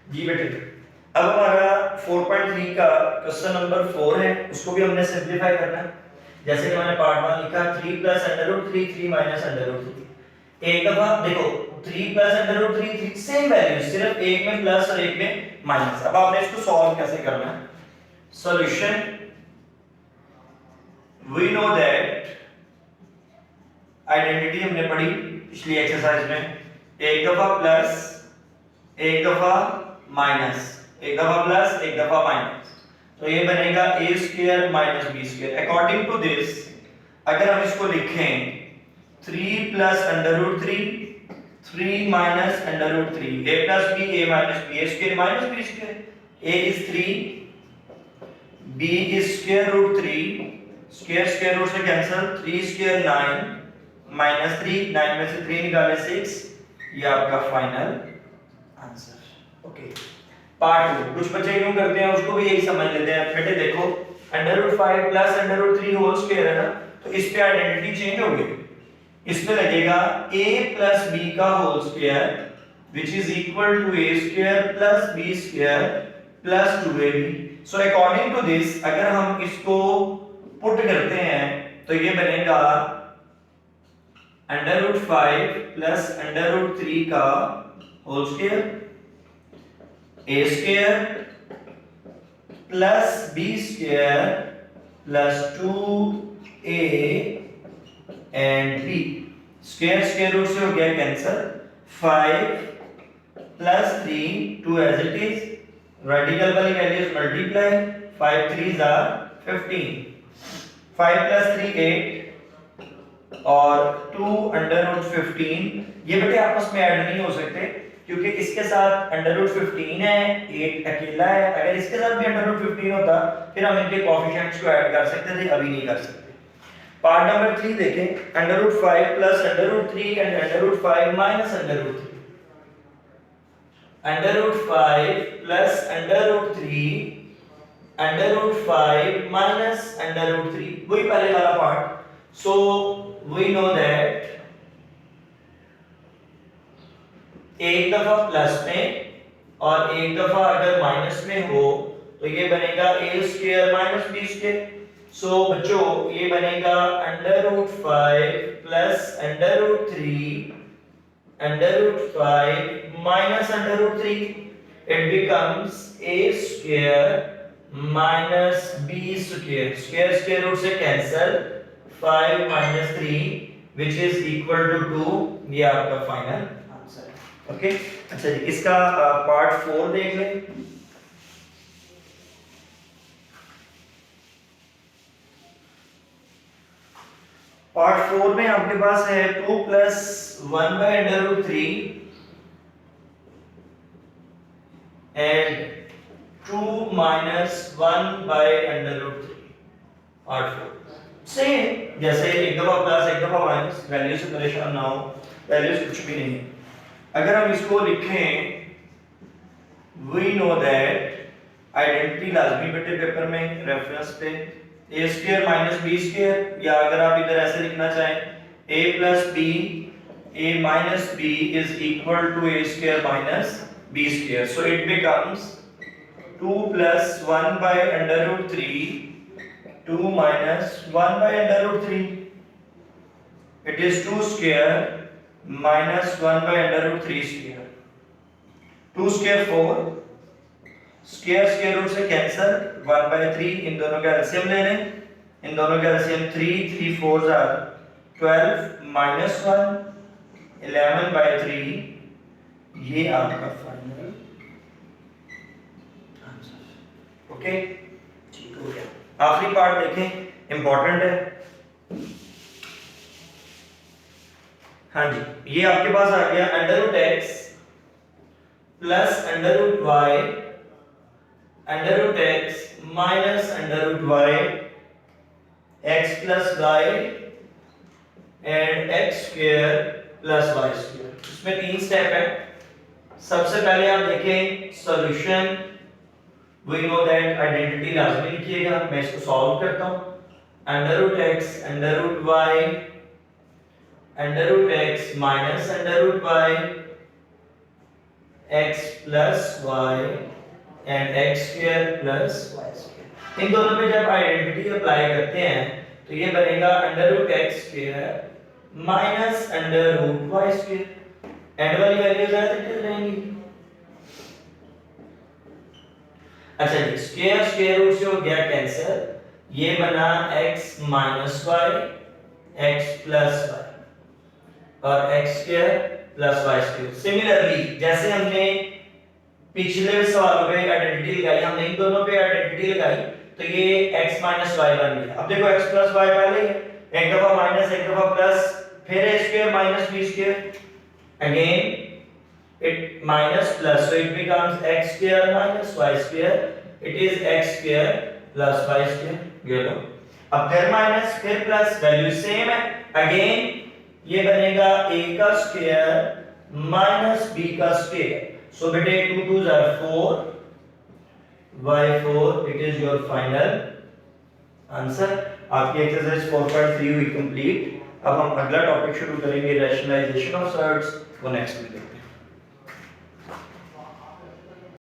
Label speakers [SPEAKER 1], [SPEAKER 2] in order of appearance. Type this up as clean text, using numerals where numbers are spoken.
[SPEAKER 1] जी बेटे, अब हमारा 4.3 का क्वेश्चन नंबर 4 है, उसको भी हमने सिंपलीफाई करना है। जैसे कि मैंने पार्ट 1 लिखा 3 plus under root 3 3 minus under root 3। एक दफा देखो 3 plus under root 3 3 same value, सिर्फ एक में प्लस और एक में माइनस। अब आपने इसको सॉल्व कैसे करना है? Solution, we know that identity हमने पढ़ी पिछली एक्सरसाइज में, एक दफा प्लस एक दफा माइनस, एक दफा प्लस एक दफा माइनस, तो ये बनेगा a square minus b square. According to this अगर हम इसको लिखें 3 plus under root 3 3 minus under root 3, a plus b a minus b, a square minus b square, a is 3, b is square root 3, square square root से cancel, 3 square 9 minus 3, 9 में से 3 निकाले 6, ये आपका फाइनल आंसर। ओके, पार्ट 2 कुछ बच्चे यूं करते हैं, उसको भी यही समझ लेते हैं। बेटे देखो under root 5 plus under root 3 whole square है ना, तो इस पे आइडेंटिटी चेंज हो गई। इस पे लगेगा a प्लस b का whole square which is equal to a square plus b square plus 2ab। So according to this अगर हम इसको पुट करते हैं तो ये बनेगा under root 5 plus under root 3 का whole square, a square plus b square plus 2a and b। Square square root से हो गया cancel, 5 plus 3 2 as it is, radical वाली values multiply, 5 3s are 15, 5 plus 3 8 और 2 अंडर रूट 15। ये बेटे आपस में ऐड नहीं हो सकते क्योंकि इसके साथ अंडर रूट 15 है, 8 अकेला है। अगर इसके साथ भी अंडर रूट 15 होता फिर हम इनके कोएफिशिएंट्स को ऐड कर सकते थे, अभी नहीं कर सकते। पार्ट नंबर 3 देखें, under root 5 plus under root 3 and under root 5 minus under root 3, under root 5 plus under root 3 under root 5 minus under root 3, वही पहले वाला part. So we know that एक दफा प्लस में और एक दफा अगर माइनस में हो तो ये बनेगा a square minus b square. So बच्चों ये बनेगा under root 5 plus under root 3 under root 5 minus under root 3, it becomes a square minus b square, square square root से cancel, 5 minus 3 which is equal to 2, ये आपका final answer है। Okay, अच्छा जी, इसका part 4 देख लें। पार्ट 4 में आपके पास है 2 plus 1 by under root 3 and 2 minus 1 by under root 3। Part 4 same जैसे एक दफा प्लस एक दफा माइनस, वैल्यू से परेशान ना हो, वैल्यूज कुछ भी नहीं है। अगर हम इसको लिखें वी नो दैट आइडेंटिटी लाजमी बेटे पेपर में रेफरेंस पे a square minus b square, या अगर आप इधर ऐसे लिखना चाहें a plus b a minus b is equal to a square minus b square. So it becomes 2 plus 1 by under root 3 2 minus 1 by under root 3, it is 2 square minus 1 by under root 3 square, 2 square 4, square square root से cancel, 1 by 3, इन दोनों का LCM ले लें, इन दोनों का LCM 3 3 4s are 12 minus 1 11 bye 3, ये आपका फाइनल आंसर। ओके, ठीक हो गया। आखिरी पार्ट देखें, इंपॉर्टेंट है। हाँ जी, ये आपके पास आ गया under root x plus under root y under root x minus under root y, x plus y and x square plus y square. इसमें 3 स्टेप है। सबसे पहले आप देखें solution, we know that identity लाजमी लिखिएगा। मैं इसको सॉल्व करता हूं, under root x under root y under root x minus under root y x plus y and x square plus y square। इन दोनों पे जब आइडेंटिटी अप्लाई करते हैं तो ये बनेगा under root x square minus under root y square. And वाली values रहेंगी। अच्छा जी, स्क्वायर स्क्वायर रूट से हो गया कैंसिल, ये बना x minus y x plus y और x square plus y square. Similarly जैसे हमने पिछले सवालों पे आइडेंटिटी लगाई, हमने इन दोनों पे आइडेंटिटी लगाई तो ये x माइनस वाई बन गया। अब देखो x प्लस वाई पहले एक दफा माइनस एक दफा प्लस, फिर a square minus b square, again it minus plus, so it becomes x square minus y square, it is x square plus y square। ये लो, अब फिर माइनस फिर प्लस, वैल्यू सेम है, अगेन ये बनेगा a का square minus b का square. सो बेटे 2 2s are 4 y 4, it is your final answer. आपकी एक्सरसाइज 4.3 हुई कंप्लीट। अब हम अगला टॉपिक शुरू करेंगे, रैशनलाइजेशन ऑफ सर्ट्स, वो नेक्स्ट में देखते हैं।